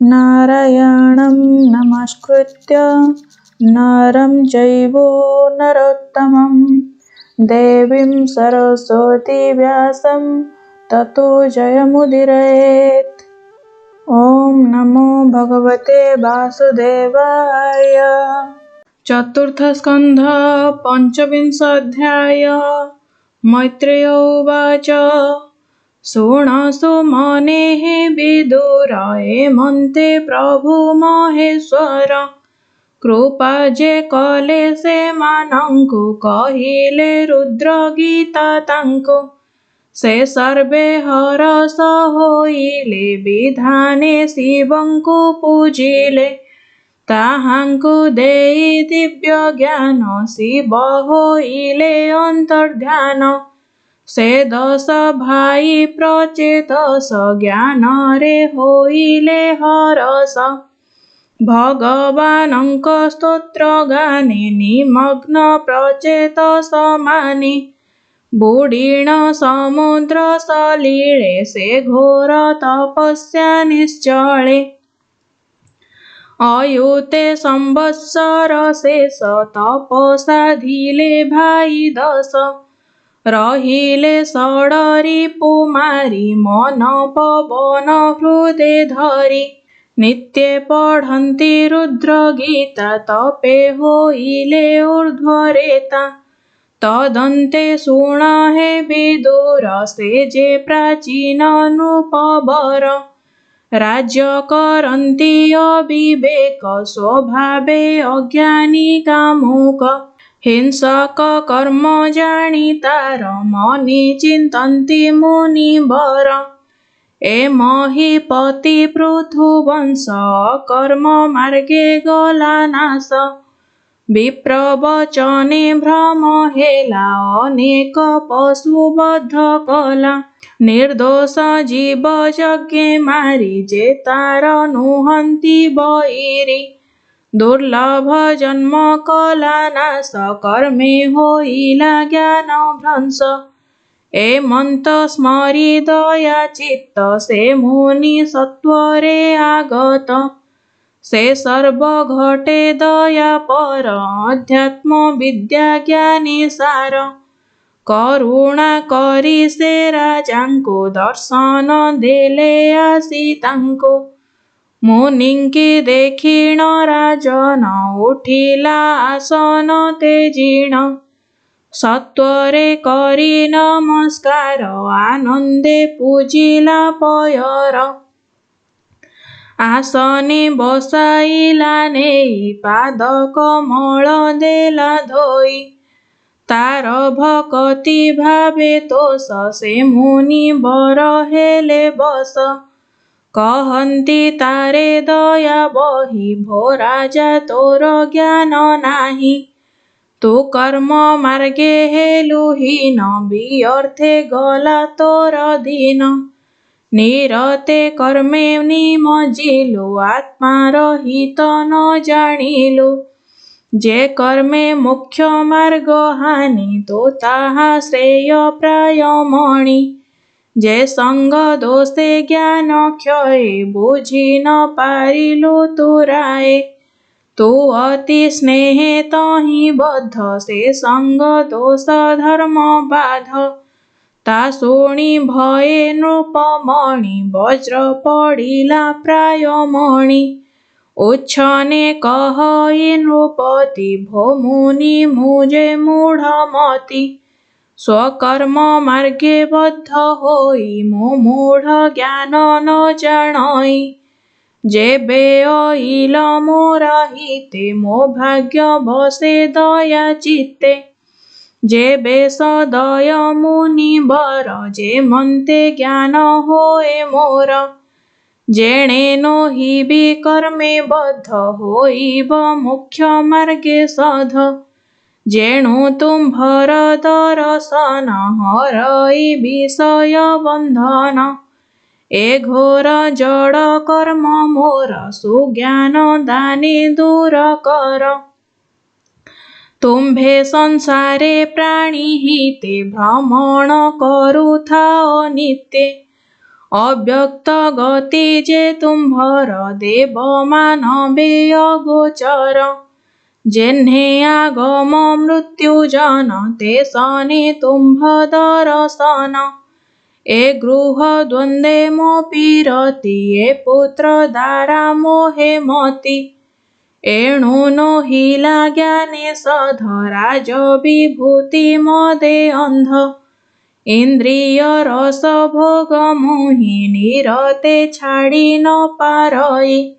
नारायणं नमस्कृत्य नरं चैव नरोत्तमं देवीं सरस्वती व्यासं ततो जयमुदीरयेत्। ॐ नमो भगवते वासुदेवाय। चतुर्थ स्कन्ध पंचविंशोऽध्याय। मैत्रेय उवाच शृणोतु मुनेः विदुर एमन्ते प्रभु महेश्वर कृपा जे कले सेमानंकु कहिले रुद्र गीता तांकु से सर्वे हरस होइले विधाने शिवंकु पूजिले ताहांकु देई दिव्य ज्ञान शिव होइले अंतर्ध्यान से दश भाई प्रचेतस ज्ञान रे होइले हरस भगवानंक स्तोत्र गाने निमग्न प्रचेतस मानि बुडीण समुद्र सलीले से घोर तपस्या निश्चले अयुते संवत्सर शेष तपसाधिले भाई दश रहिले षडरी पुमारी मन पवन हृदे धरी नित्ये पढ़न्ति रुद्र गीता तपे होइले ऊर्ध्वरेता तदन्ते शृणहे विदुर से जे प्राचीन नृपवर राज्य करन्ति अविवेक स्वभावे अज्ञानी कामुक हिंसक कर्म जानी तार मनि चिन्तन्ति मुनिवर महीपति पृथुवंश कर्म मार्गे गला नाश विप्रवचने भ्रम हेला अनेक पशुबद्ध कला निर्दोष जीव यज्ञे मारी जे तार नुहन्ति बइरी दुर्लभ जन्म कला नाश कर्मे होइला ज्ञान भ्रंश एमंत स्मरि दया चित्त से मुनि सत्वरे आगत से सर्व घटे दया पर अध्यात्म विद्या ज्ञानी सार करुणा करी से राजांको दर्शन देले आसी तांको मुनिंकी देखिण राजन उठिला आसन तेजिण सत्वरे करी नमस्कार आनंदे पूजिला पयर आसने बसाइला नेई पाद कमल देला धोई तार भक्ति भावे तोष से मुनि बर हेले बस कहन्ति तारे दया बही भो राजा तोर ज्ञान नाही तू कर्म मार्गे हेलुहीन व्यर्थे गला तोर दीन निरते कर्मे निमजिलु आत्मा रहित न जानिलु जे कर्मे मुख्य मार्ग हानि तो ताहा श्रेय प्राय मणि जे संग दोषे ज्ञान क्षये बुझी न पारिलु तुराए तू अति स्नेहे तहि बद्ध से संग दोष धर्म बाध ता शुणी भये नृपमणि वज्र पड़िला प्राय मणि उच्छने कहई नृपति भो मुनि मुझे मूढ़मति स्वकर्म मार्गे बद्ध होई मो मूढ़ ज्ञान न जानई जेबे अइल मोर हिते मो भाग्य बसे दया चित्ते जेबे सदय मुनि बर जे मन्ते ज्ञान होए मोर जेणे नोहिबि कर्मे बद्ध होइब मुख्य मार्गे सध जेणु तुम्भर दर्शन हरई विषय बंधन ए घोर जड़ कर्म मोर सुज्ञान दाने दूर कर तुम्भे संसारे प्राणी हिते भ्रमण करुथा नित्ये अव्यक्त गति जे तुम्भर देव मानवे अगोचर। जेन्हे आगम मृत्यु जन ते सने तुम्भ दर्शन। ए गृह द्वन्द्वे मोपि रति ए पुत्र दारा मोहे मति। एणु नो हिला ज्ञाने सध राज विभूति मदे अंध। इंद्रिय रस भोग मोहिनी रते छाड़ी न पारई।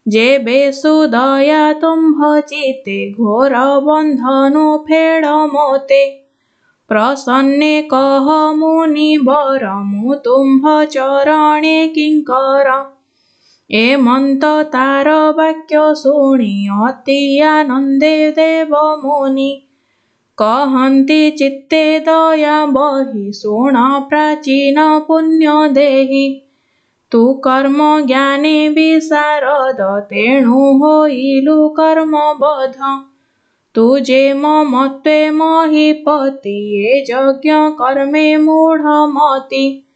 जेबे सुदया तुम्भ चिते घोर बंधनु फेड़ मोते। प्रसन्ने कह मुनि वर मु तुम्भ चरणे किंकर। एमंत तार वाक्य शुणी अति आनंदे देव मुनि। कहन्ति चित्ते दया बहि शुण प्राचीन पुण्य देहि। तु कर्म ज्ञाने विशारद तेणु होइलु कर्म बध। तु जे ममत्वे महीपति ए यज्ञ कर्मे मूढ़ मति।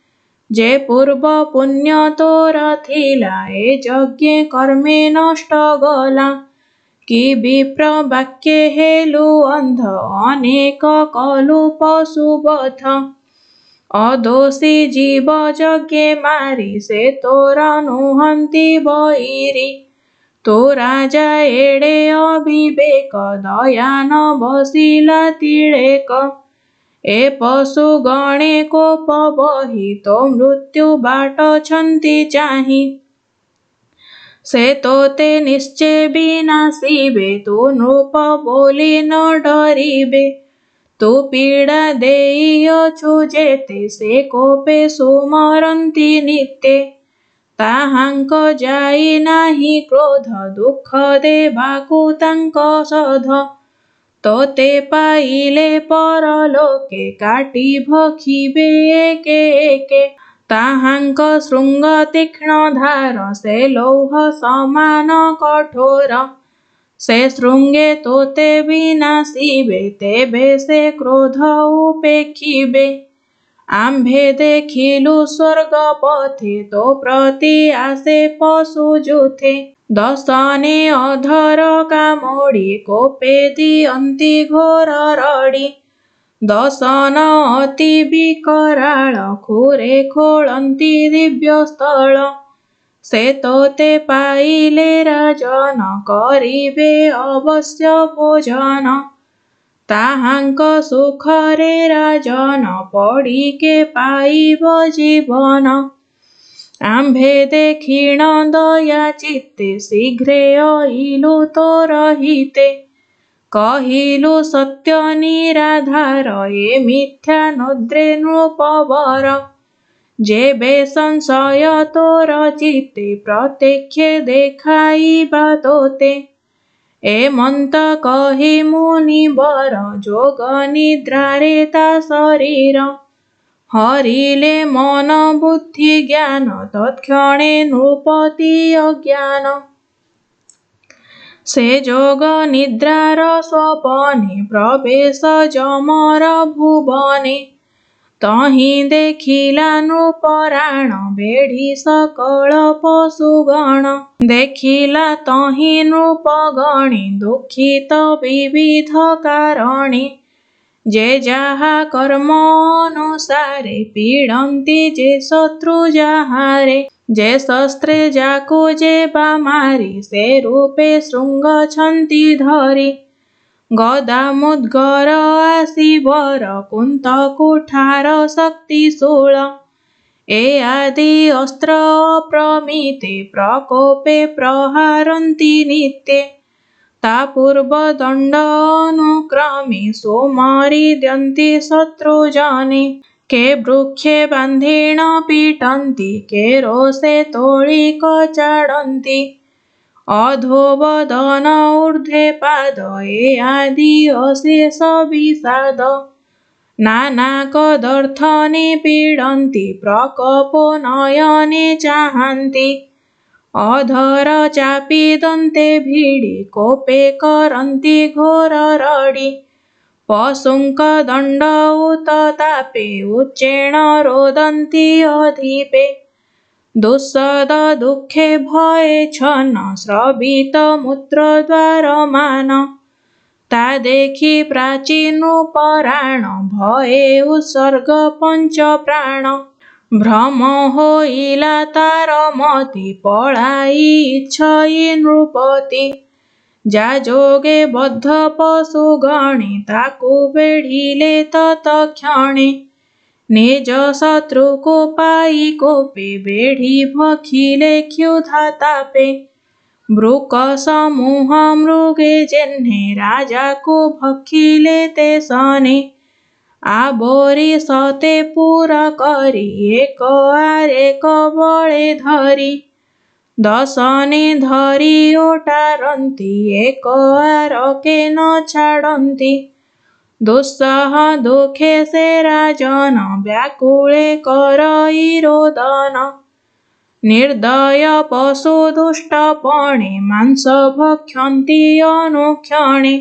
जे पूर्व पुण्य तोर थिला ए यज्ञ कर्मे नष्ट गला। कि विप्र वाक्य हेलु अंध अनेक कलु पशुवध। अदोषी जीव यज्ञ मारी से तोर नुहंती बईरी। तो राजा एड़े अविवेक दया न बसिला तिलेक। ए पशु गणे कोप बही तो मृत्यु बाट छंती चाही। से तोते निश्चय विनाशिबे तु नृप बोली न डरिबे। तु पीड़ा देइअछु जेते से कोपे सुमरंती नित्ये। ताहांक जाई नाही क्रोध दुख देबाकु तांक सध। तोते पाइले परलोके काटी भखिबे एके एके। ताहांक शृंग तीक्ष्ण धार से लौह समान कठोर। से शृंगे तोते विनाशिबे तेबे से क्रोध उपेक्षिबे। आम्भे देखिलु स्वर्ग पथे तो प्रति आसे पशु जुथे। दशने अधर कामोड़ी कोपे दियंती घोर रड़ी। दशन अति विकराल खुरे खोलंती दिव्य स्थल। से तोते पाइले राजन करिबे अवश्य भोजन। ताहांक सुखरे राजन पड़िके पाइब जीवन। आम्भे देखिण दया चित्ते शीघ्रे अइलु तोर हिते। कहिलु सत्य निराधार ए मिथ्या नद्रे नृपवर। जेबे संशय तोर चित्ते प्रत्यक्ष देखाइबा तोते। एमंत कहि मुनिवर जोग निद्रारे ता शरीर। हरिले मन बुद्धि ज्ञान तत्क्षणे नृपति अज्ञान। से जोग निद्रार स्वपने प्रवेश जमर भुवने। तहि देखिला नृपराण बेढ़ी सकल पशुगण। देखिला तहि नृपगणे दुखित विविध कारणे। जे जाहा कर्म अनुसारे पीड़न्ति जे शत्रु जाहारे। जे शस्त्रे जाकु जेबा मारी से रूपे शृंग छंती धरी। गदा मुद्गर आसिवर कुंत कुठार शक्ति शूल। ए आदि अस्त्र अप्रमिते प्रकोपे प्रहारन्ति नित्ये। ता पूर्व दंड अनुक्रमे सोमरिद्यन्ति शत्रुजने। के वृक्षे बांधीण पीटन्ति के रोषे तोळी कचाडन्ति। अधोबदन ऊर्ध्वे पाद ए आदि अशेष विषाद। नाना कदर्थने पीडन्ति प्रकोपो नयने चाहन्ति। अधर चापी दन्ते भिडी कोपे करन्ति घोर रडी। पशुंक दंड उत तापे उच्चेण रोदन्ति अधिपे। ଦୁଃସଦ ଦୁଃଖେ ଭୟେ ଛନ ସ୍ରବିତ ମୂତ୍ରଦ୍ୱାରମାନ। ତା ଦେଖି ପ୍ରାଚୀ ନୃପରାଣ ଭୟେ ଉତ୍ସର୍ଗ ପଞ୍ଚ ପ୍ରାଣ। ଭ୍ରମ ହୋଇଲା ତାର ମତି ପଳାଇ ଇଚ୍ଛଇ ନୃପତି। ଯାଯୋଗେ ବଦ୍ଧ ପଶୁ ଗଣେ ତାକୁ ବେଢ଼ିଲେ ତତକ୍ଷଣେ। ନିଜ ଶତ୍ରୁକୁ ପାଇ କୋପେ ବେଢ଼ି ଭକ୍ଷିଲେ କ୍ଷୁଧା ତାପେ। ବୃକ ସମୂହ ମୃଗେ ଯେହ୍ନେ ରାଜାକୁ ଭକ୍ଷିଲେ ତେ ସନେ। ଆବୋରି ସତେ ପୁର କରି ଏକ ଆରେକ ବଳେ ଧରି। ଦଶନେ ଧରି ଓଟାରନ୍ତି ଏକ ଆରକେ ନ ଛାଡ଼ନ୍ତି। ଦୁଃସହ ଦୁଃଖେ ସେ ରାଜନ ବ୍ୟାକୁଳେ କରଇ ରୋଦନ। ନିର୍ଦ୍ଦୟ ପଶୁ ଦୁଷ୍ଟପଣେ ମାଂସ ଭକ୍ଷନ୍ତି ଅନୁକ୍ଷଣେ।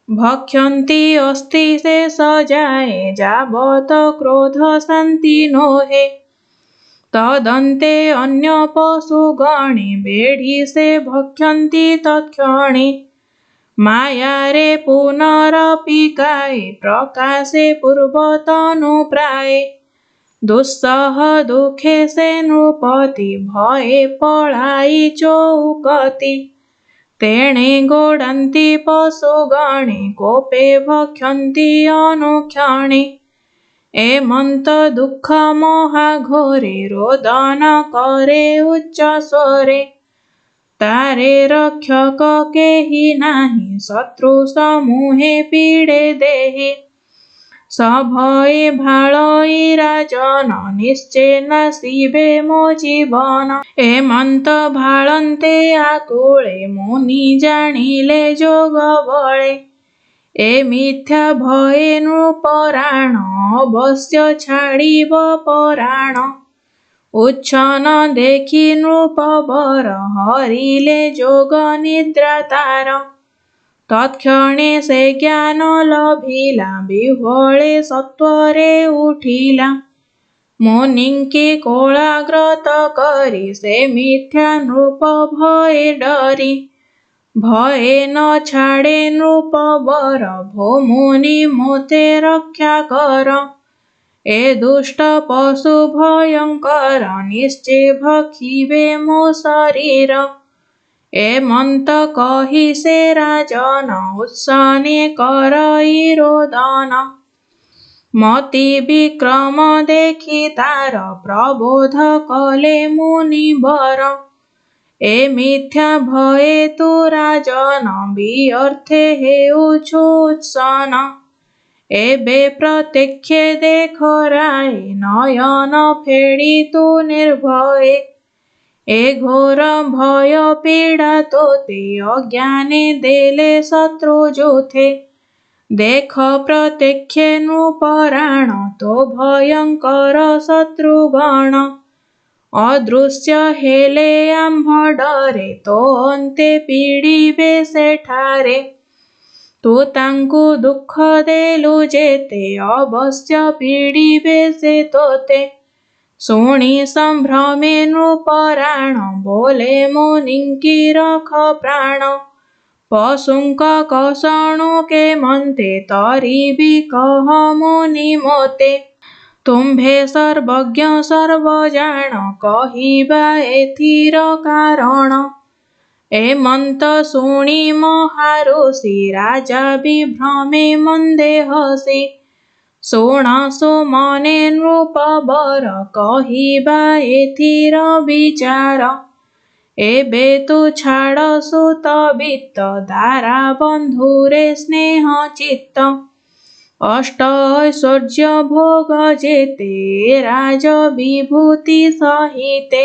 ଭକ୍ଷନ୍ତି ଅସ୍ଥି ଶେଷ ଯାଏ ଯାବତ କ୍ରୋଧ ଶାନ୍ତି ନୋହେ। ତଦନ୍ତେ ଅନ୍ୟ ପଶୁ ଗଣେ ବେଢ଼ି ସେ ଭକ୍ଷନ୍ତି ତତ୍କ୍ଷଣେ। ମାୟାରେ ପୁନରପିକାଏ ପ୍ରକାଶେ ପୂର୍ବତନୁ ପ୍ରାୟେ। ଦୁଃସହ ଦୁଃଖେ ସେ ନୃପତି ଭୟେ ପଳାଇ ଚଉକତି। ତେଣେ ଗୋଡ଼ାନ୍ତି ପଶୁ ଗଣେ କୋପେ ଭକ୍ଷନ୍ତି ଅନୁକ୍ଷଣେ। ଏମନ୍ତ ଦୁଃଖ ମହାଘୋରେ ରୋଦନ କରେ ଉଚ୍ଚ ସ୍ୱରେ। ତାରେ ରକ୍ଷକ କେହି ନାହିଁ ଶତ୍ରୁ ସମୂହେ ପୀଡ଼େ ଦେହେ। ସଭୟେ ଭାଳଇ ରାଜନ ନିଶ୍ଚେ ନାଶିବେ ମୋ ଜୀବନ। ଏମନ୍ତ ଭାଳନ୍ତେ ଆକୁଳେ ମୁନି ଜାଣିଲେ ଯୋଗ ବଳେ। ଏ ମିଥ୍ୟା ଭୟେ ନୃପରାଣ ଅବଶ୍ୟ ଛାଡ଼ିବ ପରାଣ। ଉଚ୍ଛନ୍ନ ଦେଖି ନୃପବର ହରିଲେ ଯୋଗ ନିଦ୍ରା ତାର। ତତ୍କ୍ଷଣେ ସେ ଜ୍ଞାନ ଲଭିଲା ବିହ୍ୱଳେ ସତ୍ୱରେ ଉଠିଲା। ମୁନିଙ୍କି କୋଳାଗ୍ରତ କରି ସେ ମିଥ୍ୟା ନୃପ ଭୟେ ଡରି। ଭୟେ ନ ଛାଡ଼େ ନୃପବର ଭୋ ମୁନି ମୋତେ ରକ୍ଷା କର। ଏ ଦୁଷ୍ଟ ପଶୁ ଭୟଙ୍କର ନିଶ୍ଚେ ଭକ୍ଷିବେ ମୋ ଶରୀର। ଏମନ୍ତ କହି ସେ ରାଜନ ଉତ୍ସାହେ କରଇ ରୋଦନ। ମତି ବିକ୍ରମ ଦେଖି ତାର ପ୍ରବୋଧ କଲେ ମୁନିବର। ଏ ମିଥ୍ୟା ଭୟେ ତୁ ରାଜନ ବ୍ୟର୍ଥେ ହେଉଛୁ ଉତ୍ସନ୍ନ। ଏବେ ପ୍ରତ୍ୟକ୍ଷେ ଦେଖ ରାୟେ ନୟନ ଫେଡ଼ି ତୁ ନିର୍ଭୟେ। ଏ ଘୋର ଭୟ ପୀଡ଼ା ତୋତେ ଅଜ୍ଞାନେ ଦେଲେ ଶତ୍ରୁ ଯୁଥେ। ଦେଖ ପ୍ରତ୍ୟକ୍ଷେ ନୃପରାଣ ତୋ ଭୟଙ୍କର ଶତ୍ରୁଗଣ। ଅଦୃଶ୍ୟ ହେଲେ ଆମ୍ଭ ଡରେ ତୋ ଅନ୍ତେ ପୀଡ଼ିବେ ସେଠାରେ। ତୁ ତାଙ୍କୁ ଦୁଃଖ ଦେଲୁ ଯେତେ ଅବଶ୍ୟ ପୀଡ଼ିବେ ସେ ତୋତେ। ଶୁଣି ସମ୍ଭ୍ରମେ ନୃପରାଣ ବୋଲେ ମୁନିଙ୍କି ରଖ ପ୍ରାଣ। ପଶୁଙ୍କ କଷଣୁ କେମନ୍ତେ ତରିବି କହ ମୁନି ମୋତେ। ତୁମ୍ଭେ ସର୍ବଜ୍ଞ ସର୍ବଜାଣ କହିବା ଏଥିର କାରଣ। ଏମନ୍ତ ଶୁଣି ମହାଋଷି ରାଜା ବିଭ୍ରମେ ମନ୍ଦେ ହସି। ଶୁଣ ସୁମନେ ନୃପବର କହିବା ଏଥିର ବିଚାର। ଏବେ ତୁ ଛାଡ଼ ସୁତ ବିତ୍ତ ଦାରା ବନ୍ଧୁରେ ସ୍ନେହ ଚିତ୍ତ। ଅଷ୍ଟ ଐଶ୍ୱର୍ଯ୍ୟ ଭୋଗ ଯେତେ ରାଜ ବିଭୂତି ସହିତେ।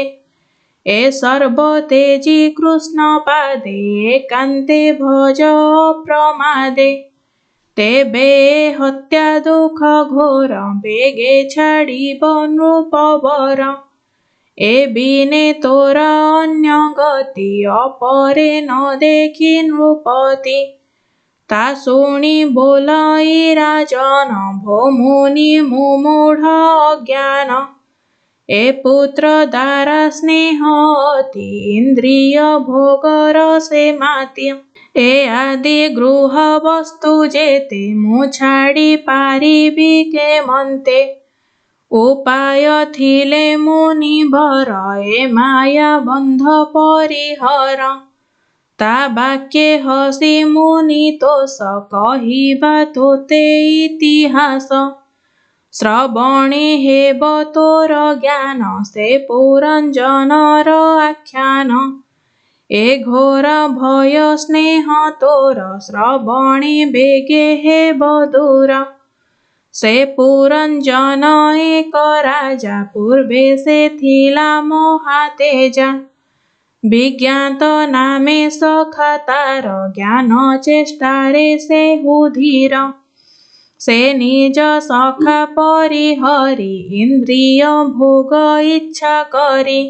ଏ ସର୍ବ ତେଜି କୃଷ୍ଣ ପାଦେ ଏକାନ୍ତେ ଭଜ ଅପ୍ରମାଦେ। ତେବେ ଏ ହତ୍ୟା ଦୁଃଖ ଘୋର ବେଗେ ଛାଡ଼ିବ ନୃପବର। ଏ ବିନେ ତୋର ଅନ୍ୟ ଗତି ଅପରେ ନ ଦେଖି ନୃପତି। ତା ଶୁଣି ବୋଲଇ ରାଜନ ଭୋ ମୁନି ମୁଁ ମୂଢ଼ ଅଜ୍ଞାନ। ए पुत्र द्वारा स्नेह अति इंद्रिय भोग रसे मात्य ए आदि गृह वस्तु जेते मु छाड़ी पारिबी के मन्ते उपाय थिले मुनिवर ए माया बंध परिहर ता वाक्ये हसी मुनि तोष कहिबा तोते इतिहास श्रवणे हेब तोर ज्ञान से पुरंजनर आख्यान ए घोर भय स्नेह तोर श्रवणे बेगे हेब दूर से पुरंजन एक राजा पूर्वे से थिला महातेजा विज्ञात नामे सखा तार ज्ञान चेष्टारे से हुधीर से निज सखा परिहरी इंद्रिय भोग इच्छा करी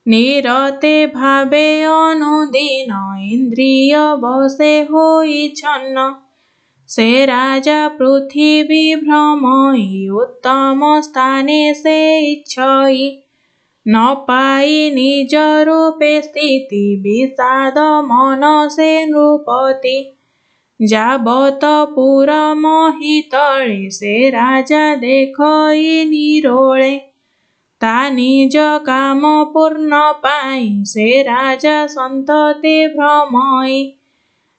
निरते भावे अनुदिन इंद्रिय बसे होई छन्न से राजा पृथ्वी भ्रमई उत्तम स्थाने से इच्छई न पाई निज रूपे स्थिति विषाद मन से नृपति जाबत पुर महितळे से राजा देखई निरोळे ता निज काम पूर्ण पाई से राजा संतते भ्रमई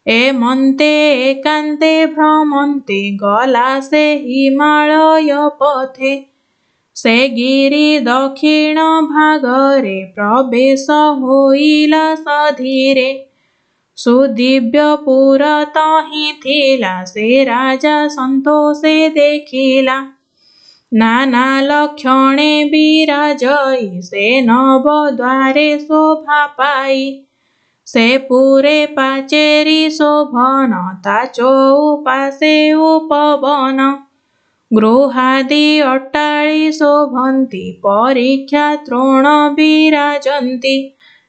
ए मन्ते एकान्ते भ्रमन्ते गला से हिमालय पथे से गिरि दक्षिण भागरे प्रवेश होइला सधीरे सुदिव्य पुर तहि थिला से राजा संतोषे देखिला नाना लक्षणे विराजई से नव द्वारे शोभा पाई से पुरे पाचेरी शोभन ता चौपासे उपवन गृहादि अट्टाळी शोभन्ति परीक्षा त्रोण विराजन्ति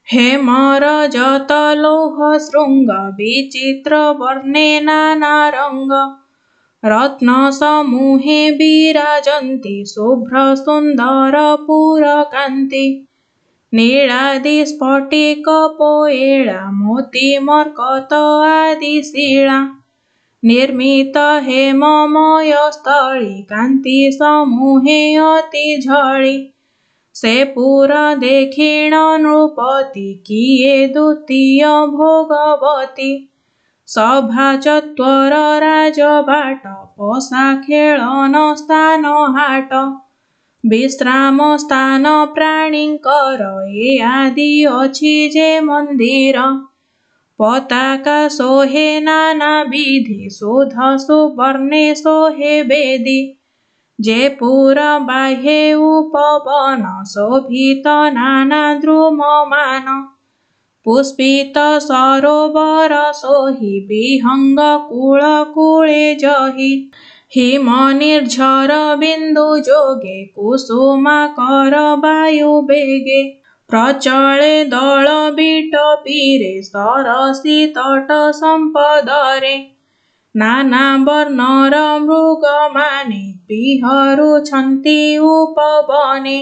हेमर जत लौह शृंग विचित्र वर्णे नाना रंग रत्न समूहे विराजन्ति शुभ्र सुंदर पुरकान्ति नीलादि स्फटिक पोएळा मोती मर्कत आदि शिला निर्मित हेममय स्थली कांति समूहे अति झळी से पुर देखिण नृपति किए द्वितीय भोगवती सभा चत्वर राजबाट पसा खेलन स्थान हाट विश्राम स्थान प्राणींकर ए आदि अछि जे मंदिर पताका सोहे नाना विधि शोध सुवर्णे सोहे वेदी जे पुर बाह्ये उपवन शोभित नाना द्रुममान पुष्पित सरोवर सोहि विहंग कूल कूले जहि हिम निर्झर बिंदु जोगे कुसुमाकर वायु बेगे प्रचले दल बिटपीरे सरसी तट संपदरे नाना वर्णर मृग माने विहरुछन्ति उपवने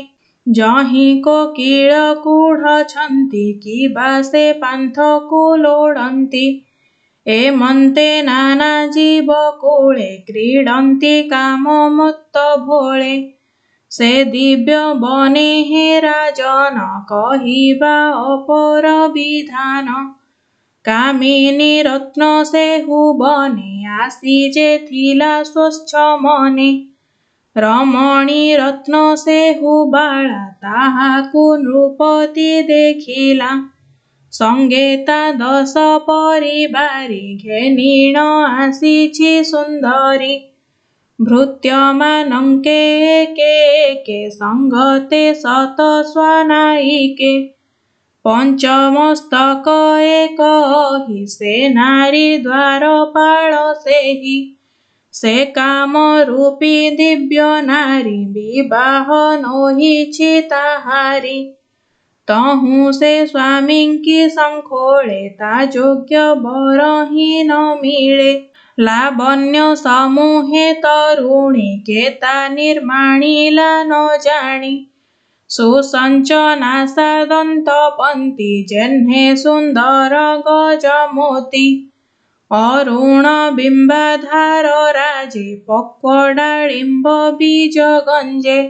जहि कोकिल कूढछन्ति किबा से पान्थ कुलोडन्ति एमन्ते नाना जीव कूले क्रीडन्ति काममुक्त भोळे से दिव्य बने हे राजन कहिबा अपर विधान कामिनी रत्न से हुबने आसी जे थिला स्वच्छ मने रमणी रत्न से हुबाला ताहाकु नृपति देखिला संगेता दश परिवारी घेनिण आसीछि सुंदरी भृत्यमानंके एके एके संगते शत स्वानायिके पंचमस्तक एक हि से नारी द्वारपाल सेहि से काम रूपी दिव्य नारी विवाह नोहिछि ताहारी तहु से स्वामी की संखोळे ता योग्य वर ही न मिले लावण्य समूहे तरुणी केता निर्माणिला न जानी सुसञ्चना सादन्तपन्ति जेह्ने सुन्दर गजमोती अरुण बिम्बाधार राजे पक्वडाळिम्ब बीज गंजे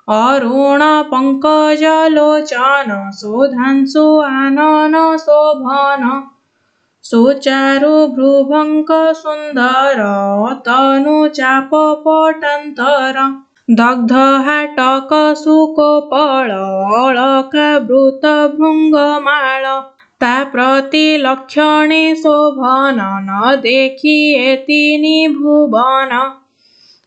अरुण पंकजलोचन शोधांशु आनन शोभन सुचारु भ्रुभंक सुन्दर तनु चाप पटान्तर दग्ध हाटक सुकोपल अलकावृत भृङ्गमाळ ता प्रतिलक्षणे शोभन न देखिएतिनि भुवन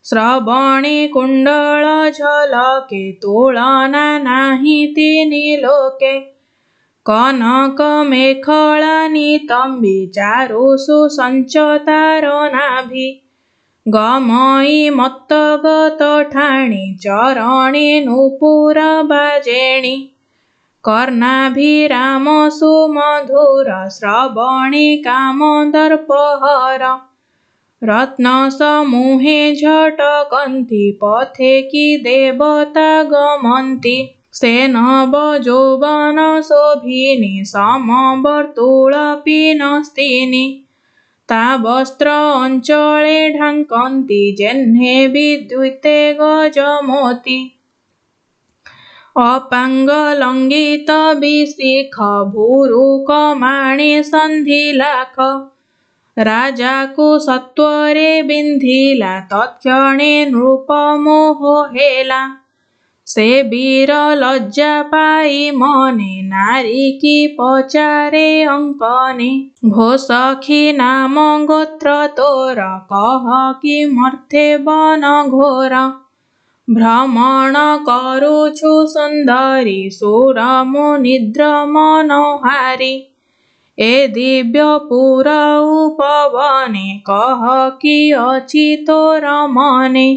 श्रवणे कुण्डल झलके तुलना नाही तिनि लोके कनक मेखला नितंबी चारु सुसंचतार नाभि गमयी मत्तगत ठाणी चरणे नूपुर बाजेणी कर्णाभिराम सुमधुर श्रवणे कामदर्पहर रत्नसमूहे झटकन्ति पथे कि देवता गमन्ति सेनव यौवन शोभिनी समवर्तुल पिनस्तिनि ता वस्त्र अञ्चले ढाङ्कन्ति जेह्ने विद्युते गजमोती अपाङ्गलङ्घित विशिख भूरुकमाणे सन्धिलाख राजाकु सत्वरे बिन्धिला तत्क्षणे नृपमोह हेला से वीर लज्जा पाई मने नारी की पचारे अंकने भो सखी नाम गोत्र तोर कह कि मर्थे बन घोर भ्रमण करुछु सुंदरी सुरमु निद्र मनोहारी ए दिव्य पुर उपवने कह कि अछि तोर मने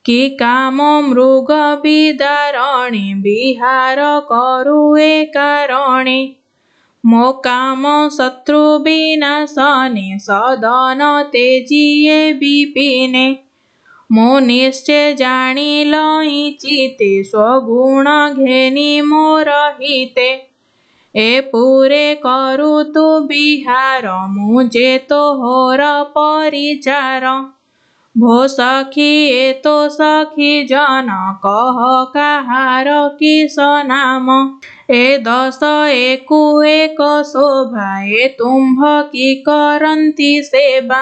कि काम मृग विदारणे विहार करु ए कारणे मो काम शत्रु विनाशने सदन तेजिए विपिने मो निश्चय जानिलहि चिते स्वगुण घेनि मोर हिते ए पुरे करु तु विहार मुझे तोहर परिचार भो सखी ए तो सखी जन कह काहार किस नाम ए दस एकु एक शोभा ए तुम्भ कि करन्ति सेवा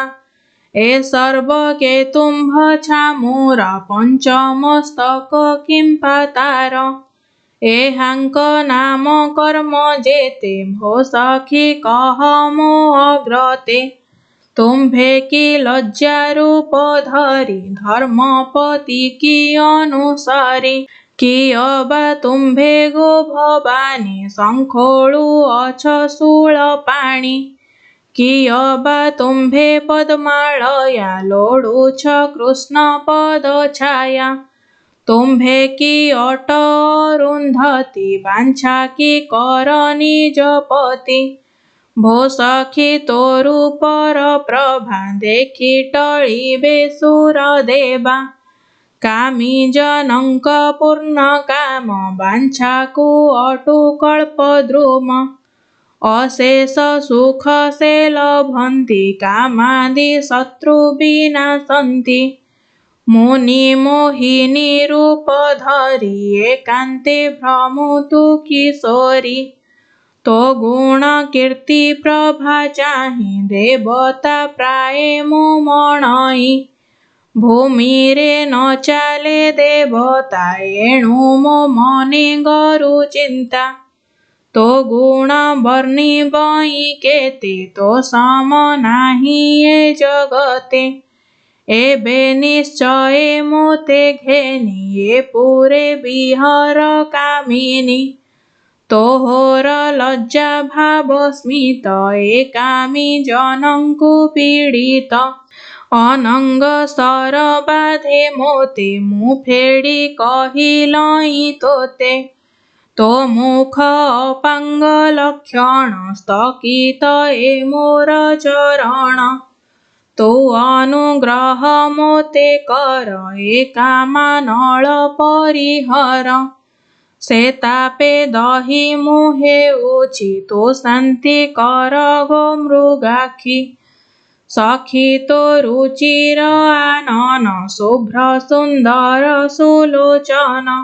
ए सर्व के तुम्भ छामुर पंचमस्तक किंपातार ए हांक नाम कर्म जेते भो सखी कह मो अग्रते तुम्भे कि लज्जा रूप धरी धर्मपति कि अनुसारी कियबा तुम्भे गो भवानी शंखोळु अछशूल पाणी कियबा तुम्भे पद्मालया लोडुछ कृष्ण पद छाया तुम्भे कि अट अरुन्धति वांछा कि कर निजपति भो सखी तोरु पर प्रभा देखि टळिबे सुर देवा कामी जनंक पूर्ण काम वांछाकु अटु कल्पद्रुम अशेष सुख से लभन्ति कामादि शत्रु विनाशन्ति मुनि मोहिनी रूप धरि एकान्ते भ्रमुतु किशोरी तो गुण कीर्ति प्रभा चाहि देवता प्राय मो मणई भूमि रे न चाले देवता एणु मो मने गरु चिंता तो गुण वर्णी बई केते तो सम नाही ए जगते एबे निश्चय मोते घेनी ए पुरे विहर कामिनी तोहर लज्जा भाव स्मित ए कामी जनंकु पीड़ित अनंग सर बाधे मोते मु फेड़ी कहिलई तोते तो मुख अपांग लक्षण स्थगित ए मोर चरण तो अनुग्रह मोते कर ए कामा नल परिहर ସେ ତାପେ ଦହି ମୁହେ ଉଚିତ ଶାନ୍ତି କର ଗୋ ମୃଗାକ୍ଷୀ। ସଖୀ ତୋ ରୁଚିର ଆନନ ଶୁଭ୍ର ସୁନ୍ଦର ସୁଲୋଚନ।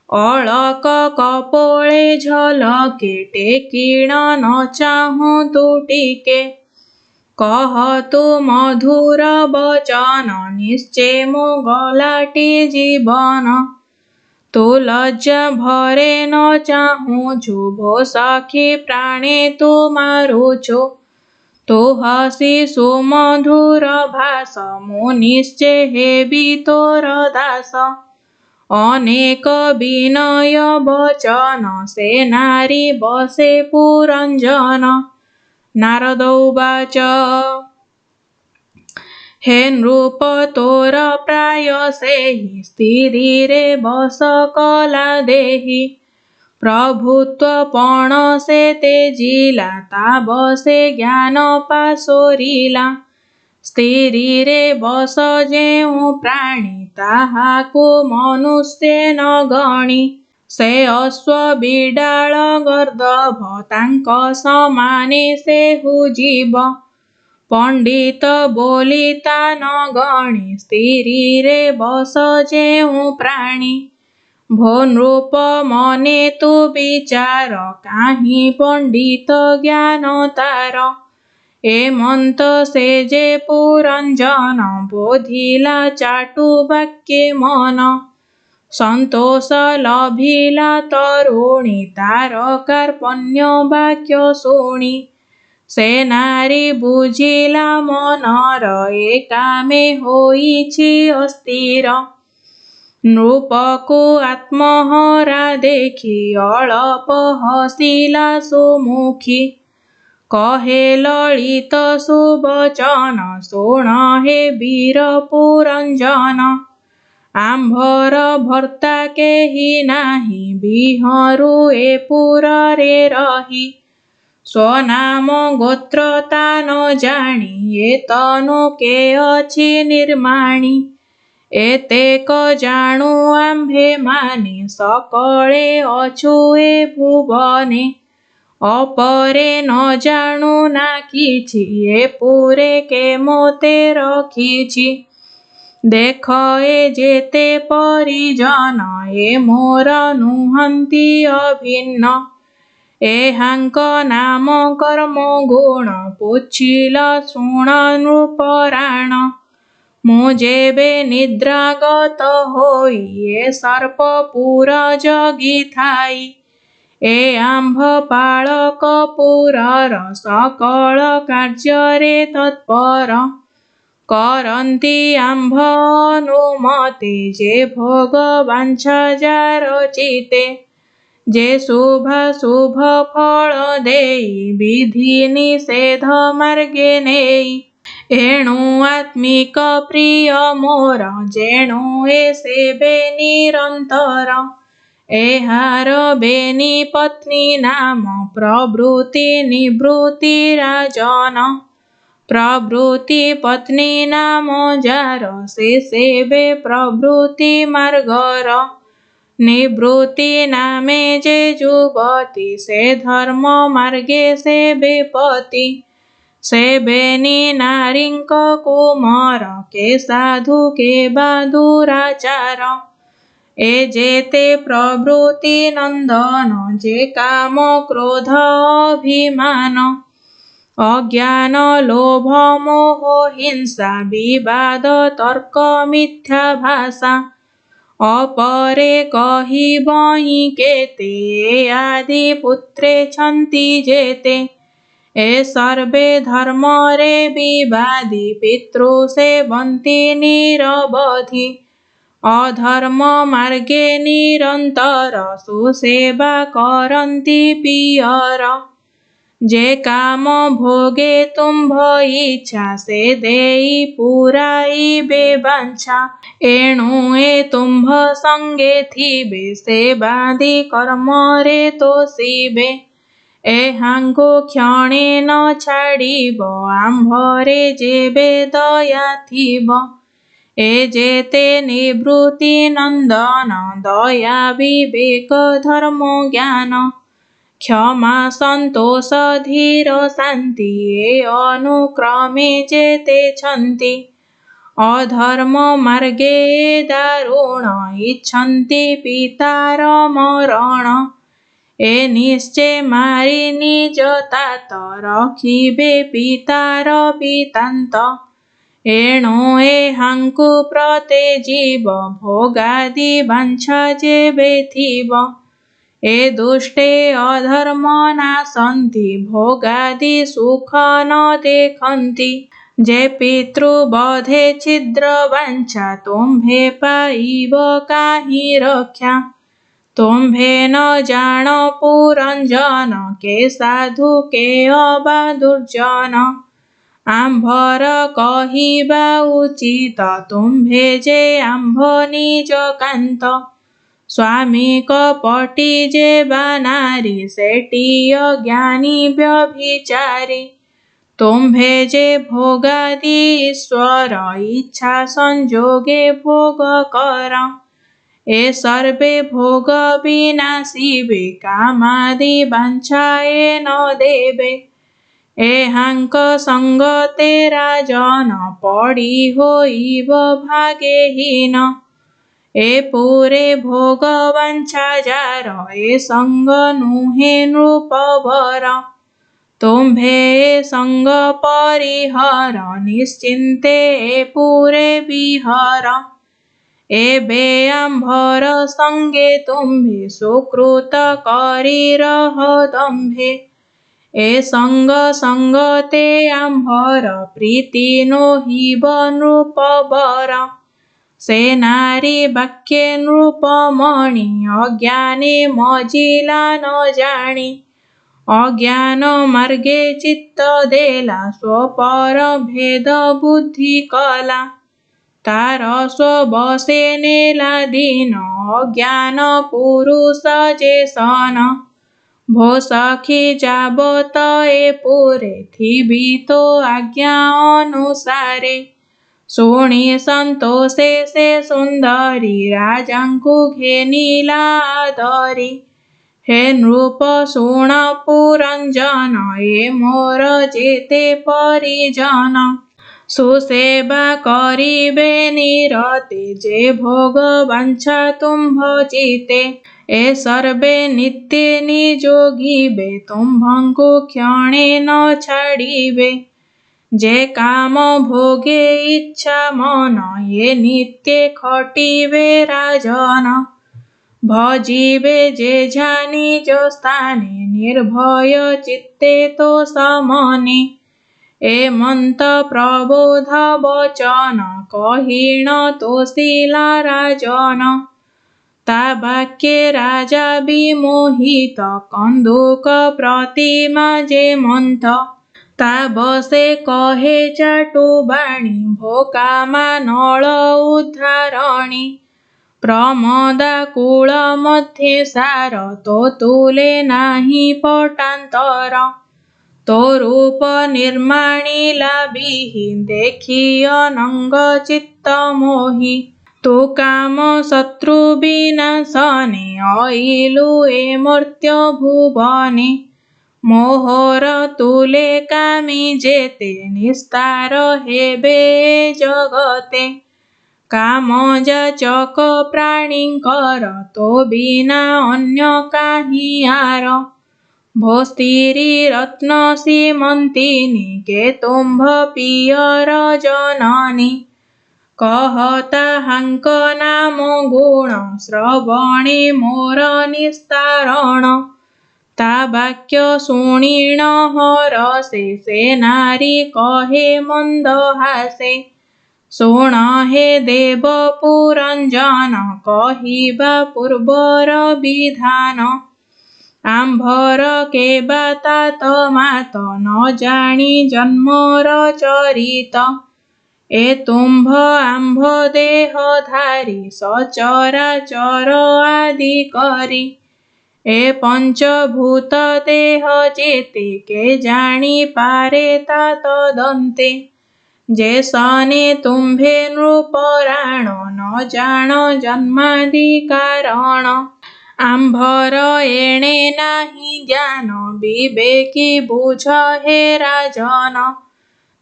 ଅଳକ କପୋଳେ ଝଲକେ ଟେକିଣ ନ ଚାହୁଁ ତୁ ଟିକେ। କହ ତୁ ମଧୁର ବଚନ ନିଶ୍ଚେ ମୋ ଗଲାଟି ଜୀବନ। ତୁ ଲଜ୍ଜା ଭରେ ନ ଚାହୁଁଛୁ ଭୋ ସଖୀ ପ୍ରାଣେ ତୁ ମାରୁଛୁ। ତୁ ହସି ସୁମଧୁର ଭାଷ ମୁଁ ନିଶ୍ଚେ ହେବି ତୋର ଦାସ। ଅନେକ ବିନୟ ବଚନ ସେ ନାରୀ ବସେ ପୁରଞ୍ଜନ। ନାରଦ ଉବାଚ ହେ ନୃପ ତୋର ପ୍ରାୟ ସେହି ସ୍ଥିରୀରେ ବସ କଲା ଦେହି। ପ୍ରଭୁତ୍ୱ ପଣ ସେ ତେଜିଲା ତା ବସେ ଜ୍ଞାନ ପାଶୋରିଲା। ସ୍ଥିରୀରେ ବସ ଯେଉଁ ପ୍ରାଣୀ ତାହାକୁ ମନୁଷ୍ୟ ନ ଗଣି। ସେ ଅଶ୍ୱ ବିଡ଼ାଳ ଗର୍ଦ୍ଦଭ ତାଙ୍କ ସମାନେ ସେହୁ ଜୀବ। ପଣ୍ଡିତ ବୋଲି ତା ନ ଗଣି ସ୍ଥିରୀରେ ବସ ଯେଉଁ ପ୍ରାଣୀ। ଭୋ ନୃପ ମନେ ତୁ ବିଚାର କାହିଁ ପଣ୍ଡିତ ଜ୍ଞାନ ତାର। ଏମନ୍ତ ସେ ଯେ ପୁରଞ୍ଜନ ବୋଧିଲା ଚାଟୁ ବାକ୍ୟେ ମନ। ସନ୍ତୋଷ ଲଭିଲା ତରୁଣୀ ତାର କାର୍ପଣ୍ୟ ବାକ୍ୟ ଶୁଣି। ସେ ନାରୀ ବୁଝିଲା ମନର ଏ କାମେ ହୋଇଛି ଅସ୍ଥିର। ନୃପକୁ ଆତ୍ମହରା ଦେଖି ଅଳପ ହସିଲା ସୁମୁଖୀ। କହେ ଲଳିତ ସୁବଚନ ଶୁଣ ହେ ବୀର ପୁରଞ୍ଜନ। ଆମ୍ଭର ଭର୍ତ୍ତା କେହି ନାହିଁ ବିହରୁ ଏ ପୁରରେ ରହି। ସ୍ୱନାମ ଗୋତ୍ର ତା ନ ଜାଣି ଏ ତନୁ କେ ଅଛି ନିର୍ମାଣୀ। ଏତେକ ଜାଣୁ ଆମ୍ଭେମାନେ ସକଳେ ଅଛୁ ଏ ଭୁବନେ। ଅପରେ ନ ଜାଣୁ ନା କିଛି ଏ ପୁରେ କେମୋତେ ରଖିଛି। ଦେଖ ଏ ଯେତେ ପରିଜନ ଏ ମୋର ନୁହନ୍ତି ଅଭିନ୍ନ। ଏହାଙ୍କ ନାମ କର୍ମ ଗୁଣ ପୁଚ୍ଛିଲ ଶୁଣ ନୃପରାଣ। ମୁଁ ଯେବେ ନିଦ୍ରାଗତ ହୋଇ ଏ ସର୍ପପୁର ଜଗିଥାଇ। ଏ ଆମ୍ଭ ପାଳକ ପୁରର ସକଳ କାର୍ଯ୍ୟରେ ତତ୍ପର। କରନ୍ତି ଆମ୍ଭ ଅନୁମତେ ଯେ ଭୋଗ ବାଞ୍ଛା ଯାର ଚିତେ। ଯେ ଶୁଭାଶୁଭ ଫଳ ଦେଇ ବିଧି ନିଷେଧ ମାର୍ଗେ ନେଇ। ଏଣୁ ଆତ୍ମିକ ପ୍ରିୟ ମୋର ଯେଣୁ ଏ ସେବେ ନିରନ୍ତର। ଏହାର ବେନି ପତ୍ନୀ ନାମ ପ୍ରବୃତ୍ତି ନିବୃତ୍ତି ରାଜନ। ପ୍ରବୃତ୍ତି ପତ୍ନୀ ନାମ ଯାର ସେ ସେବେ ପ୍ରବୃତ୍ତି ମାର୍ଗର। ନିବୃତ୍ତି ନାମେ ଯେ ଯୁବତୀ ସେ ଧର୍ମ ମାର୍ଗେ ସେବେ ପତି। ସେବେନି ନାରୀଙ୍କ କୁମର କେ ସାଧୁ କେ ବା ଦୁରାଚାର। ଏ ଯେତେ ପ୍ରବୃତ୍ତି ନନ୍ଦନ ଯେ କାମ କ୍ରୋଧ ଅଭିମାନ। ଅଜ୍ଞାନ ଲୋଭ ମୋହ ହିଂସା ବିବାଦ ତର୍କ ମିଥ୍ୟା ଭାଷା। ଅପରେ କହିବଇଁ କେତେ ଏ ଆଦି ପୁତ୍ରେ ଛନ୍ତି ଯେତେ। ଏ ସର୍ବେ ଧର୍ମରେ ବିବାଦୀ ପିତୃ ସେବନ୍ତି ନିରବଧି। ଅଧର୍ମ ମାର୍ଗେ ନିରନ୍ତର ସୁସେବା କରନ୍ତି ପିଅର। ଯେ କାମ ଭୋଗେ ତୁମ୍ଭ ଇଚ୍ଛା ସେ ଦେଇ ପୁରାଇବେ ବାଞ୍ଛା। ଏଣୁ ଏ ତୁମ୍ଭ ସଙ୍ଗେ ଥିବେ ସେ ବାନ୍ଧି କର୍ମରେ ତୋଷିବେ। ଏହାଙ୍କୁ କ୍ଷଣେ ନ ଛାଡ଼ିବ ଆମ୍ଭରେ ଯେବେ ଦୟା ଥିବ। ए जेते निवृत्ति नंदन दया विवेक धर्म ज्ञान क्षमा संतोष धीर शांति ए अनुक्रमे जेते छन्ति अधर्म मार्गे दारुण इच्छन्ति पितार मरण ए निश्चय मारी निज तात रखिबे पितार पितांत एणु एहांकु प्रते जीव भोगादि वांछा जेबे थिब ए दुष्टे अधर्म नासन्ति भोगादि सुख न देखन्ति जे पितृबधे छिद्र वांछा तुम्भे पाइब काहि रक्षा तुम्भे न जान पुरंजन के साधु के अबा दुर्जन आंभर कहिबा उचित तुम्भे जे आंभ निज कांत स्वामी कपटी जे बानारी सेटी अज्ञानी व्यभिचारी तुम्भे जे भोगादि ईश्वर इच्छा संजोगे भोग कर ए सर्वे भोग विनाशिबे कामादि वांछाए न देबे एहांक संगते राजन पड़ी होइब भागेहीन ए पूरे भोग वांछा जार ए संग नुहे नृपवर तुम्भे संग परिहर निश्चिंते ए पूरे विहर एबे आंभर संगे तुम्भे सुकृत करी रह दम्भे ए संग संगते आंभर प्रीति नोहिब नृपवर से नारी वाक्ये नृपमणि अज्ञाने मजिला न जानी अज्ञान मार्गे चित्त देला स्वपर भेद बुद्धि कला तार स्वबसे नेला दीन अज्ञान पुरुष जे सन भो सखी जाबत ए पूरे थिबी तो आज्ञा अनुसारे शुणी संतोषे से सुंदरी राजांकु घेनिला आदरी हे नृप शुण पुरंजन ए मोर जेते परिजन सुसेवा करिबे निरते जे भोग वांछा तुम्भ चिते ए सर्वे नित्य निजोगिबे तुम्भंकु क्षणे न छाड़िबे जे काम भोगे इच्छा मन ये नित्य खटिबे राजन भजिबे जे जानी जो स्थाने निर्भय चित्ते तो समने ए मंत प्रबोध वचन कहिण तोषिला राजन ता वाक्ये राजा विमोहित कंदुक प्रतिमा जे मंथ ता बसे कहे चाटु बाणी भोकामा नळ उद्धारणी प्रमदा कूल मध्ये सार तो तुले नाही पटांतर तो रूप निर्माणिला बिहि देखी अनंग चित्त मोहि तू काम शत्रु विनाशने अइलु ए मर्त्य भुवने मोहर तुले कामी जेते निस्तार हेबे जगते काम जाचक प्राणींकर तो बिना अन्य काहि आर भो स्त्री रत्न सीमंतिनी के तुम्भ पियर जननी कहता हांक नाम गुण श्रवणे मोर निस्तारण ता वाक्य शुणिण हरसे से नारी कहे मंद हासे शुण हे देव पुरंजन कहिबा पूर्वर विधान आंभर के बातात मात न जानी जन्मर चरित ए तुम्भ आंभ देह धारी सचराचर आदि करी ए पंचभूत देह जेते के जानी पारे तात दन्ते ଯେ ସନେ ତୁମ୍ଭେ ନୃପରାଣ ନ ଜାଣ ଜନ୍ମାଦି କାରଣ। ଆମ୍ଭର ଏଣେ ନାହିଁ ଜ୍ଞାନ ବିବେକୀ ବୁଝ ହେ ରାଜନ।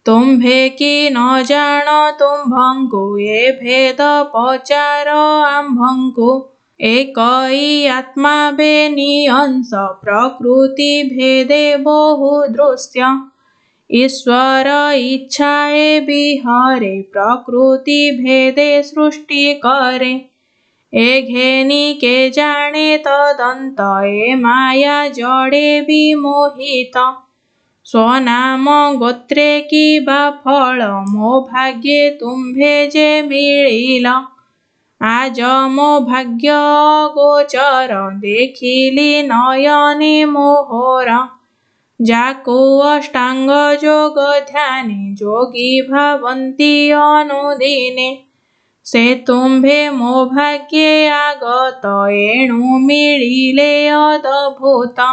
ତୁମ୍ଭେ କି ନ ଜାଣ ତୁମ୍ଭଙ୍କୁ ଏ ଭେଦ ପଚାର ଆମ୍ଭଙ୍କୁ। ଏକଇ ଆତ୍ମା ବେନିଅଂଶ ପ୍ରକୃତି ଭେଦେ ବହୁ ଦୃଶ୍ୟ। ଈଶ୍ୱର ଇଚ୍ଛା ଏ ବିହରେ ପ୍ରକୃତି ଭେଦେ ସୃଷ୍ଟି କରେ। ଏ ଘେନି କେଜାଣେ ତଦନ୍ତ ଏ ମାୟା ଜଡ଼େ ବିମୋହିତ। ସ୍ୱନାମ ଗୋତ୍ରେ କି ବା ଫଳ ମୋ ଭାଗ୍ୟେ ତୁମ୍ଭେ ଯେ ମିଳିଲ। ଆଜ ମୋ ଭାଗ୍ୟ ଅଗୋଚର ଦେଖିଲି ନୟନେ ମୋହର। ଯାକୁ ଅଷ୍ଟାଙ୍ଗ ଯୋଗ ଧ୍ୟାନେ ଯୋଗୀ ଭାବନ୍ତି ଅନୁଦିନେ। ସେ ତୁମ୍ଭେ ମୋ ଭାଗ୍ୟେ ଆଗତ ଏଣୁ ମିଳିଲେ ଅଦ୍ଭୁତ।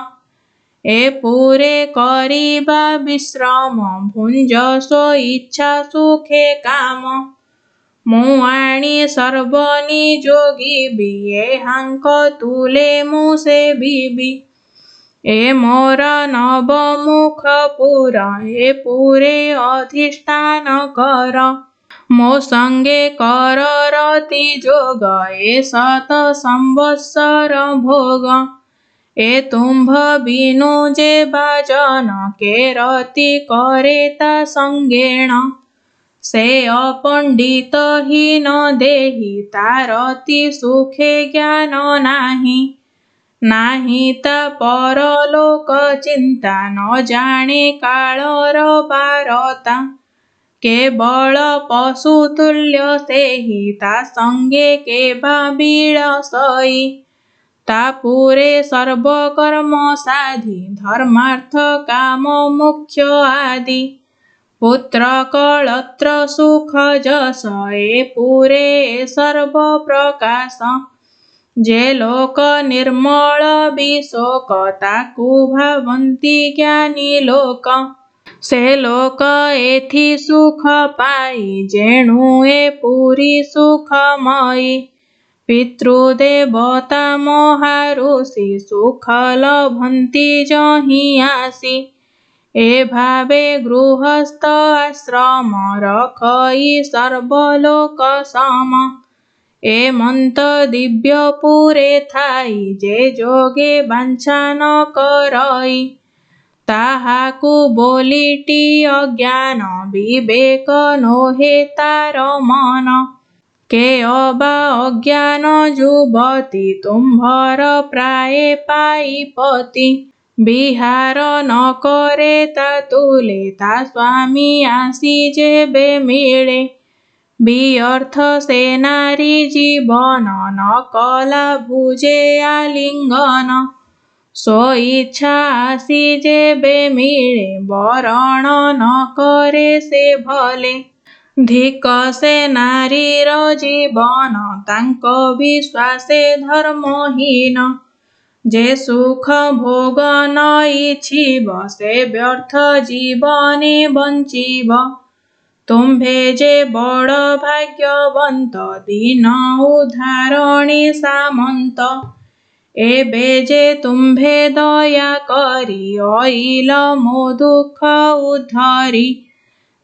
ଏ ପୁରେ କରିବା ବିଶ୍ରମ ଭୁଞ୍ଜ ସ୍ୱଇଚ୍ଛା ସୁଖେ କାମ। ମୁଁ ଆଣି ସର୍ବ ନିଯୋଗିବି ଏହାଙ୍କ ତୁଲେ ମୁଁ ସେବିବି। ଏ ମୋର ନବମୁଖ ପୁର ଏ ପୁରେ ଅଧିଷ୍ଠାନ କର। ମୋ ସଙ୍ଗେ କର ରତି ଯୋଗ ଏ ଶତ ସମ୍ବତ୍ସର ଭୋଗ। ଏ ତୁମ୍ଭ ବିନୁ ଯେ ବାଜନ କେ ରତି କରେ ତା ସଙ୍ଗେଣ। ସେ ଅପଣ୍ଡିତ ହୀନ ଦେହି ତା ରତି ସୁଖେ ଜ୍ଞାନ ନାହିଁ। ନାହିଁ ତା ପରଲୋକ ଚିନ୍ତା ନ ଜାଣେ କାଳର ବାରତା। କେବଳ ପଶୁ ତୁଲ୍ୟ ସେହି ତା ସଙ୍ଗେ କେବା ବିଳସଇ। ତା ପୁରେ ସର୍ବକର୍ମ ସାଧି ଧର୍ମାର୍ଥ କାମ ମୋକ୍ଷ ଆଦି। ପୁତ୍ର କଳତ୍ର ସୁଖ ଯଶ ଏ ପୁରେ ସର୍ବ ପ୍ରକାଶ। ଯେ ଲୋକ ନିର୍ମଳ ବିଶୋକ ତାକୁ ଭାବନ୍ତି ଜ୍ଞାନୀ ଲୋକ। ସେ ଲୋକ ଏଥି ସୁଖ ପାଇ ଯେଣୁ ଏ ପୁରୀ ସୁଖମୟୀ। ପିତୃଦେବତା ମହାଋଷି ସୁଖ ଲଭନ୍ତି ଯହିଁ ଆସି। ଏ ଭାବେ ଗୃହସ୍ଥ ଆଶ୍ରମ ରଖଇ ସର୍ବଲୋକ ସମ। ଏ ମନ୍ତ ଦିବ୍ୟ ପୁରେ ଥାଇ ଯେ ଯୋଗେ ବାଞ୍ଛା ନ କରଇ। ତାହାକୁ ବୋଲିଟି ଅଜ୍ଞାନ ବିବେକ ନୋହେ ତାର ମନ। କେ ଅବା ଅଜ୍ଞାନ ଯୁବତୀ ତୁମ୍ଭର ପ୍ରାୟେ ପାଇପତି। ବିହାର ନ କରେ ତା ତୁଲେ ତା ସ୍ୱାମୀ ଆସି ଯେବେ ମିଳେ। ବିଅର୍ଥ ସେ ନାରୀ ଜୀବନ ନ କଲା ଭୁଜେ ଆଲିଙ୍ଗନ। ସ୍ୱଇଚ୍ଛା ଆସି ଯେବେ ମିଳେ ବରଣ ନ କରେ ସେ ଭଲେ। ଧିକ ସେ ନାରୀର ଜୀବନ ତାଙ୍କ ବିଶ୍ୱାସେ ଧର୍ମହୀନ। ଯେ ସୁଖ ଭୋଗ ନ ଇଚ୍ଛିବ ସେ ବ୍ୟର୍ଥ ଜୀବନେ ବଞ୍ଚିବ। ତୁମ୍ଭେ ଯେ ବଡ଼ ଭାଗ୍ୟବନ୍ତ ଦୀନ ଉଦ୍ଧାରଣୀ ସାମନ୍ତ। ଏବେ ଯେ ତୁମ୍ଭେ ଦୟା କରି ଅଇଲ ମୋ ଦୁଃଖ ଉଦ୍ଧରି।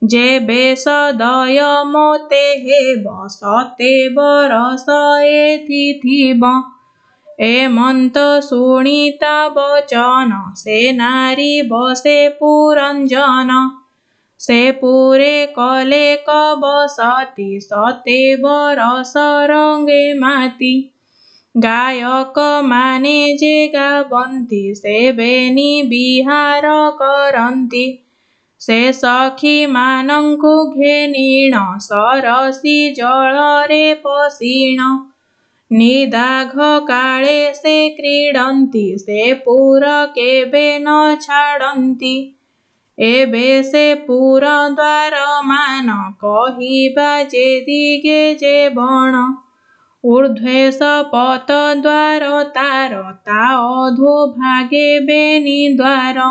ଯେବେ ସଦୟ ମୋତେ ହେବ ସତେ ବରଷ ଏଥି ଥିବ। ଏମନ୍ତ ଶୁଣି ତା ବଚନ ସେ ନାରୀ ବସେ ପୁରଞ୍ଜନ। ସେ ପୁରେ କଲେ କବସତି ସତେ ବରଷ ରଙ୍ଗେ ମାତି। ଗାୟକ ମାନେ ଯେ ଗାବନ୍ତି ସେ ବେନି ବିହାର କରନ୍ତି। ସେ ସଖୀ ମାନଙ୍କୁ ଘେନିଣ ସରସୀ ଜଳରେ ପଶିଣ। ନିଦାଘ କାଳେ ସେ କ୍ରୀଡ଼ନ୍ତି ସେ ପୁର କେବେ ନ ଛାଡ଼ନ୍ତି। ଏବେ ସେ ପୁର ଦ୍ୱାର ମାନ କହିବା ଯେ ଦିଗେ ଯେ ବଣ। ଊର୍ଦ୍ଧ୍ୱେ ଶପଥ ଦ୍ୱାର ତାର ତା ଅଧୋ ଭାଗେ ବେନି ଦ୍ୱାର।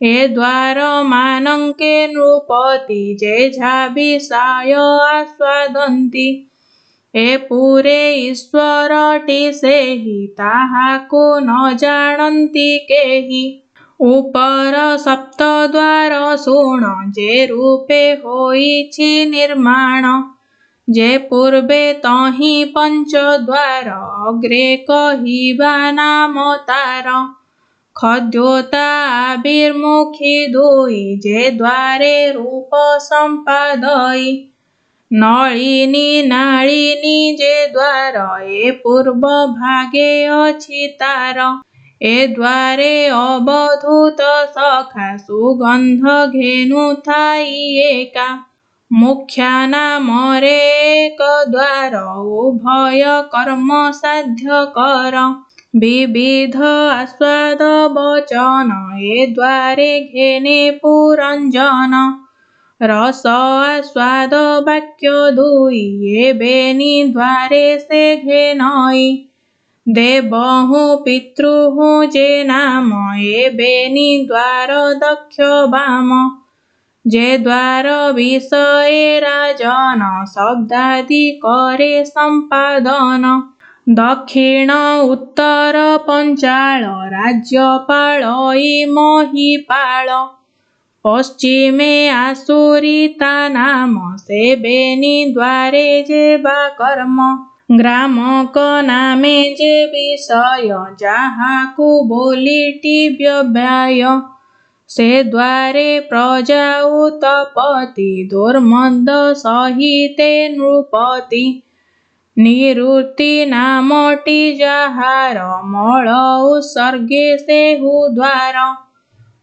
ए द्वार मानंके नृपति जेझा विषय आस्वादन्ति ए पुरे ईश्वरटी सेहि ताहाको न जानन्ति केहि ऊपर सप्त द्वार शुण जे रूपे होइछि निर्माण जे पूर्वे तहि पंच द्वार अग्रे कहिबा नाम तार खद्योता आविर्मुखी दुई जे द्वारे रूप संपादयी नलिनी नालिनी जे द्वार ए पूर्व भागे अछि तार ए द्वारे अवधूत सखा सुगंध घेनु थाई एका मुख्या नामरे एक द्वार उभय कर्म साध्य कर विविध आस्वाद वचन ए द्वारे घेने पुरंजन रस आस्वाद वाक्य दुई ए बेनी द्वारे से घेनई देवहु पितृहु जे नाम ए बेनी द्वार दक्ष वाम जे द्वार विषय राजन शब्दादि करे संपादन दक्षिण उत्तर पंचाल राज्यपाल महिपाल पश्चिमे आसुरिता नाम से बेनी द्वारे जेबा कर्म ग्रामक नामे जे विषय जाहाकु बोलिटी व्यव्याय से द्वारे प्रजा उत्पत्ति दुर्मद सहिते नृपति निवृत्ति नामटी जाहार मल उत्सर्गे सेहु द्वार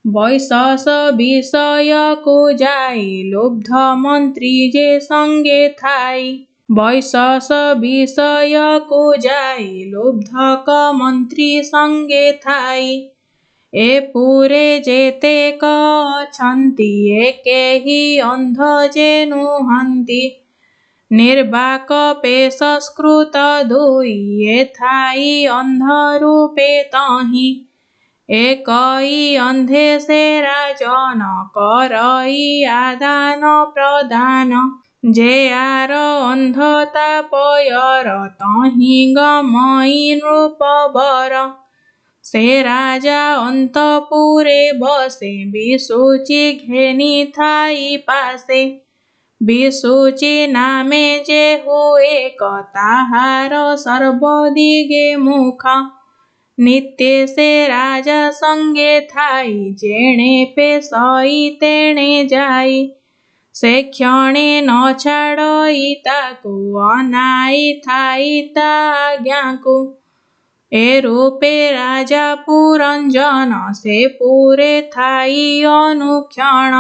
वैशस विषय को जाई लुब्ध मंत्री जे संगे थाई वैशस विषय को जाई लुब्धक मंत्री संगे थाई ए पुरे जेतेक अछन्ति एके हि अंध जे नुहन्ति निर्वाक पेशस्कृत दुई ए थाई अंध रूपे तहि एकई अंधे से राजन करई आदान प्रदान जे आर अंधता पयर तहि गमई नृपवर से राजा अंतपुरे बसे विसूचि घेनी थाई पासे विसूचि नामे जे हुए ताहार सर्वदिगे मुख नित्य से राजा संगे थाई जेणे पेशई तेणे जाई से क्षणे न छाड़ई ताकु अनाई थाई ता आज्ञाकु ए रूपे राजा पुरंजन से पूरे थाई अनुक्षण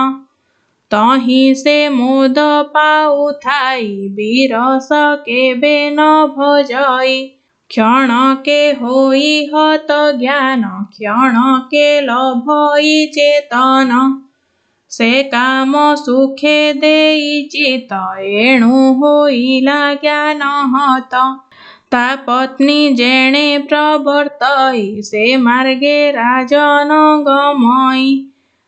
तहि से मोद पाउ थाई बीरस केबे न भजई क्षण के होई हत ज्ञान क्षण के लभई चेतन से काम सुखे देई चित एणु होइला ज्ञान हत ता पत्नी जेणे प्रवर्तई से मार्गे राजन गमई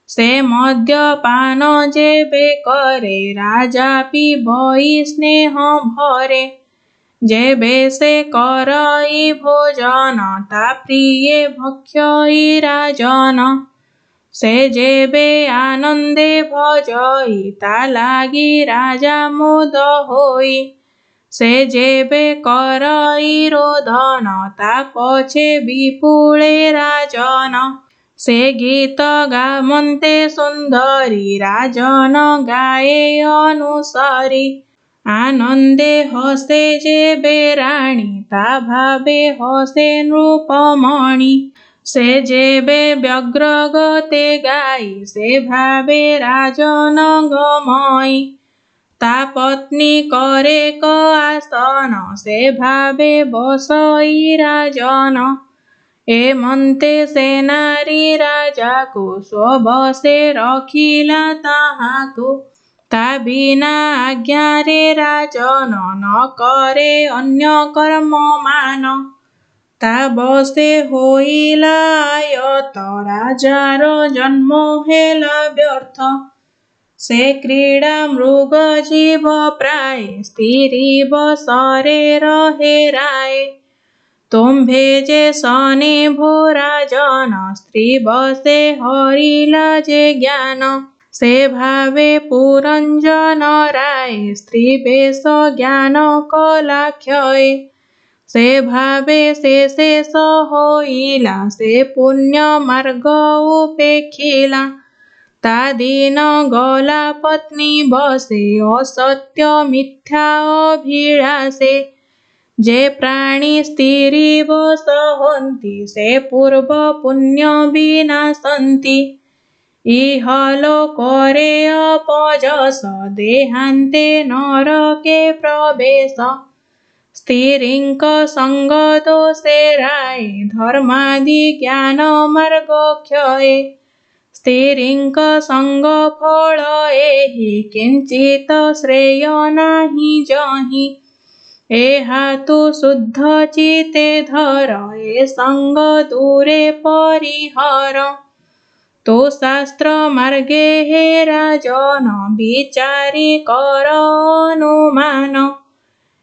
से मद्यपान जेबे करे राजा पिबई स्नेह भरे जेबे से करई भोजन ता प्रिय भक्षई राजन से जेबे आनंदे भजई ता लागी राजा मोद होई से जेबे करई रोदन ता पछे विपुले राजन से गीत गामन्ते सुंदरी राजन गाए अनुसारी आनंदे हसे जेबे राणी ता भावे हसे नृपमणि से जेबे व्यग्र गते गाई से भावे राजन गमई ता पत्नी करे क आसन से भावे बसई राजन ए मन्ते से नारी राजा को स्वबसे रखिला ताहाको ता बिना आज्ञा रे राजन न करे अन्य कर्म मान ତା ବସେ ହୋଇଲା ଆୟତ ରାଜାର ଜନ୍ମ ହେଲା ବ୍ୟର୍ଥ। ସେ କ୍ରୀଡ଼ା ମୃଗ ଜୀବ ପ୍ରାୟ ସ୍ତ୍ରୀ ବସରେ ରହେ ରାଏ। ତୁମ୍ଭେ ଯେ ଶନି ଭୋରା ଜନ ସ୍ତ୍ରୀ ବସେ ହରିଲା ଯେ ଜ୍ଞାନ। ସେ ଭାବେ ପୁରଞ୍ଜନ ରାଏ ସ୍ତ୍ରୀ ବେଶ ଜ୍ଞାନ କଲା କ୍ଷୟ। ସେ ଭାବେ ସେ ଶେଷ ହୋଇଲା ସେ ପୁଣ୍ୟ ମାର୍ଗ ଉପେକ୍ଷିଲା। ତା ଦିନ ଗଲା ପତ୍ନୀ ବସେ ଅସତ୍ୟ ମିଥ୍ୟା ଅଭିଳାଷେ। ଯେ ପ୍ରାଣୀ ସ୍ତ୍ରୀ ବଶ ହନ୍ତି ସେ ପୂର୍ବ ପୁଣ୍ୟ ବିନାଶନ୍ତି। ଇହଲୋକରେ ଅପଯଶ ଦେହାନ୍ତେ ନରକେ ପ୍ରବେଶ। ସ୍ତ୍ରୀଙ୍କ ସଙ୍ଗ ଦୋଷେ ରାଏ ଧର୍ମାଦି ଜ୍ଞାନ ମାର୍ଗ କ୍ଷୟ। ସ୍ତ୍ରୀଙ୍କ ସଙ୍ଗ ଫଳ ଏହି କିଞ୍ଚିତ ଶ୍ରେୟ ନାହିଁ ଯହିଁ। ଏହା ତୁ ଶୁଦ୍ଧ ଚିତ୍ତେ ଧର ଏ ସଙ୍ଗ ଦୂରେ ପରିହର। ତୁ ଶାସ୍ତ୍ର ମାର୍ଗେ ହେ ରାଜନ ବିଚାରି କର ଅନୁମାନ।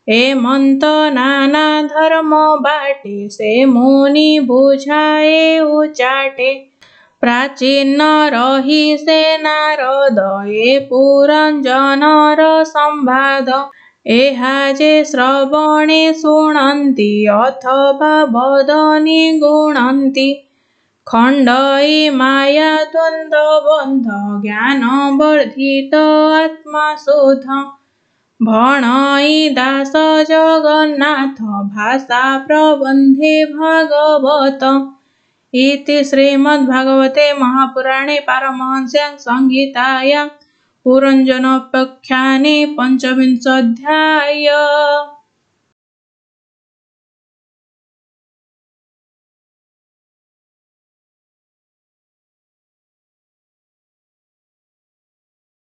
ଏମନ୍ତ ନାନା ଧର୍ମ ବାଟେ ସେ ମୁନି ବୁଝାଏ ଉଚାଟେ। ପ୍ରାଚୀନ ରହି ସେ ନାରଦ ଏ ପୁରଞ୍ଜନର ସମ୍ବାଦ। ଏହା ଯେ ଶ୍ରବଣେ ଶୁଣନ୍ତି ଅଥବା ବଦନେ ଗୁଣନ୍ତି। ଖଣ୍ଡଇ ମାୟା ଦ୍ୱନ୍ଦ ବନ୍ଧ ଜ୍ଞାନ ବର୍ଦ୍ଧିତ ଆତ୍ମା ଶୁଦ୍ଧ। ଭଣଇ ଦାସ ଜଗନ୍ନାଥ ଭାଷା ପ୍ରବନ୍ଧେ ଭାଗବତ। ଇତି ଶ୍ରୀମଦ୍ଭାଗବତେ ମହାପୁରାଣେ ପାରମହଂସ୍ୟାଂ ସଂହିତାୟାଂ ପୁରଞ୍ଜନୋପାଖ୍ୟାନେ ପଞ୍ଚବିଂଶୋऽଧ୍ୟାୟः।